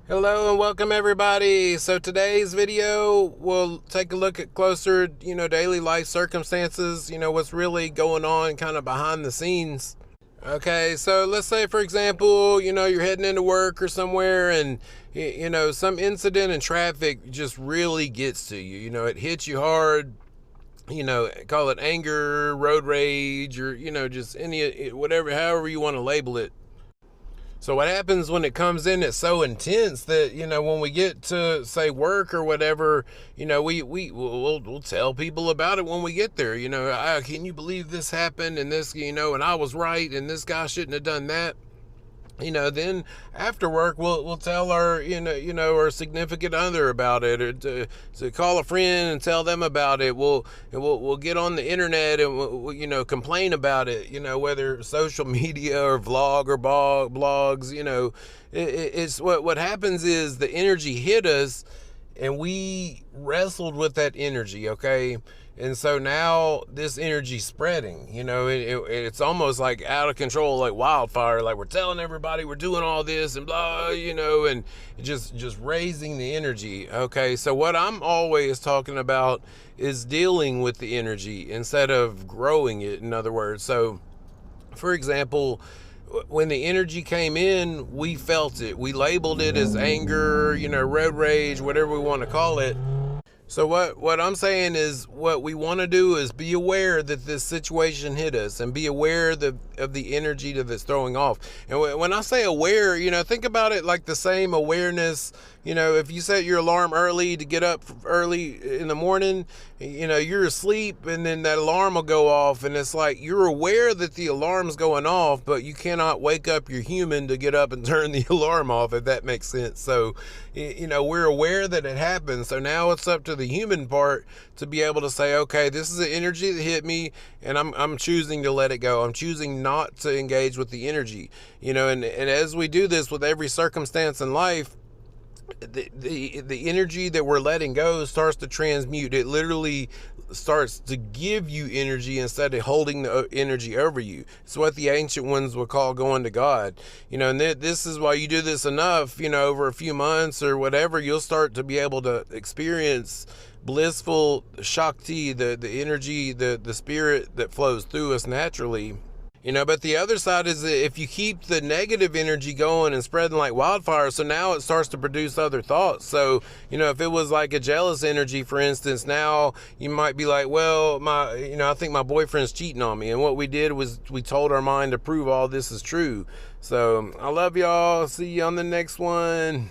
Hello and welcome everybody. So today's video will take a look at closer, daily life circumstances, what's really going on kind of behind the scenes. Okay, so let's say for example, you're heading into work or somewhere and some incident in traffic just really gets to you. It hits you hard. Call it anger, road rage, or just any whatever however you want to label it. So what happens when it comes in, it's so intense that, when we get to say work or whatever, we'll tell people about it when we get there. Can you believe this happened and this, and I was right and this guy shouldn't have done that. Then after work, we'll tell our, our significant other about it, or to call a friend and tell them about it. We'll get on the internet and we'll complain about it, whether social media or vlog or blogs, it's what happens is the energy hit us and we wrestled with that energy. Okay. And so now this energy spreading, it's almost like out of control, like wildfire. Like we're telling everybody we're doing all this and blah, and just raising the energy. Okay. So what I'm always talking about is dealing with the energy instead of growing it. In other words, so for example, when the energy came in, we felt it. We labeled it as anger, road rage, whatever we want to call it. So what I'm saying is what we want to do is be aware that this situation hit us and be aware of the energy that it's throwing off. And when I say aware, think about it like the same awareness. If you set your alarm early to get up early in the morning, you're asleep and then that alarm will go off and it's like you're aware that the alarm's going off, but you cannot wake up your human to get up and turn the alarm off, if that makes sense. So, we're aware that it happens. So now it's up to the human part to be able to say, okay, this is the energy that hit me and I'm choosing to let it go. I'm choosing not to engage with the energy, and as we do this with every circumstance in life, the energy that we're letting go starts to transmute. It literally starts to give you energy instead of holding the energy over you. It's what the ancient ones would call going to God. And this is why you do this enough, over a few months or whatever, you'll start to be able to experience blissful Shak Ti, the energy, the spirit that flows through us naturally. But the other side is that if you keep the negative energy going and spreading like wildfire, so now it starts to produce other thoughts. So, if it was like a jealous energy, for instance, now you might be like, well, I think my boyfriend's cheating on me. And what we did was we told our mind to prove all this is true. So I love y'all. See you on the next one.